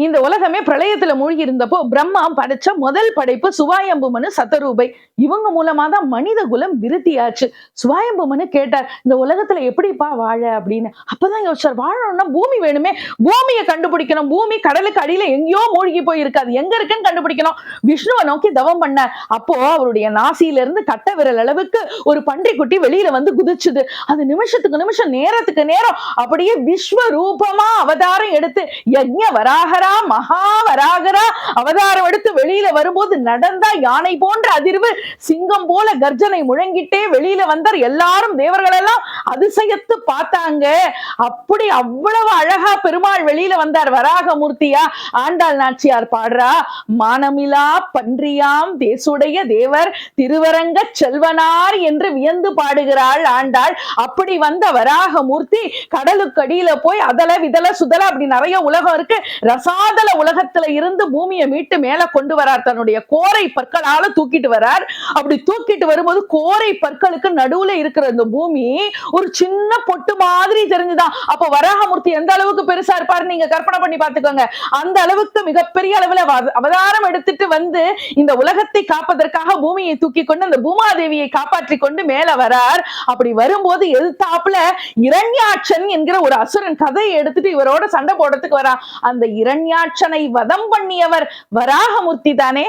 இந்த உலகமே பிரளயத்துல மூழ்கி இருந்தப்போ பிரம்மா படைச்ச முதல் படைப்பு சுவாயம்பு மனு சதரூபை. இவங்க மூலமா தான் மனித குலம் விருத்தியாச்சு. சுவாயம்பு மனு கேட்டார், இந்த உலகத்துல எப்படிப்பா வாழ அப்படின்னு. அப்பதான் யோசிச்சார், வாழணும்னா பூமி வேணுமே, பூமியை கண்டுபிடிக்கணும். பூமி கடலுக்கு அடியில எங்கேயோ மூழ்கி போயிருக்காது, எங்க இருக்குன்னு கண்டுபிடிக்கணும். விஷ்ணுவை நோக்கி தவம் பண்ணார். அப்போ அவருடைய நாசியில இருந்து கட்ட விரல் அளவுக்கு ஒரு பன்றிக்குட்டி வெளியில வந்து குதிச்சுது. அது நிமிஷத்துக்கு நிமிஷம் நேரத்துக்கு நேரம் அப்படியே விஸ்வரூபமா அவதாரம் எடுத்து யஜ்ஞ வராகரா மகாவராகரா அவதாரம் எடுத்து வெளியில வரும்போது நடந்தா யானை போன்ற அதிர்வு, சிங்கம் போல கர்ஜனை முழங்கிட்டே வெளியில வந்தார். எல்லாரும் தேவர்கள் எல்லாம் அதிசயத்து பார்த்தாங்க. அப்படி அவ்வளவு அழகா பெருமாள் வெளியில வந்தார் வராகமூர்த்தியா. ஆண்டாள் நாச்சியார் பாடுறா, மானமிலா பன்றியாம் தேசுடைய தேவர் திருவரங்க செல்வனார் என்று வியந்து பாடுகிறாள் ஆண்டாள். அப்படி வந்த வராகமூர்த்தி கடலுக்கு அடியில போய் அதல விதல சுதல அப்படி நிறைய உலகம் இருக்கு, ரசாதல உலகத்துல இருந்து பூமியை மீட்டு மேல கொண்டு வரார். தன்னுடைய கோரை பற்களால தூக்கிட்டு வரார். அப்படி தூக்கிட்டு வரும்போது கோரை பற்களுக்கு நடுவுல இருக்கிற இந்த பூமி ஒரு சின்ன பொட்டு மாதிரி தெரிஞ்சுதான். அப்ப வராகமூர்த்தி எந்த அளவுக்கு பெருசா இருப்பாரு நீங்க கற்பனை பண்ணி பார்த்துக்கோங்க. அந்த அளவுக்கு மிகப்பெரிய அளவுல அவதாரம் எடுத்துட்டு வந்து இந்த உலகத்தை காப்பதற்காக பூமியை தூக்கி கொண்டு அந்த பூமாதேவியை காப்பாற்றி கொண்டு மேல வரார். அப்படி வரும்போது எதிர்த்தாப்புல இரண்யாட்சன் என்கிற ஒரு அசுரன் கதையை எடுத்துட்டு இவரோட சண்டை போடுறதுக்கு வரா. அந்த இரண்யாட்சனை வதம் பண்ணியவர் வராகமூர்த்தி தானே.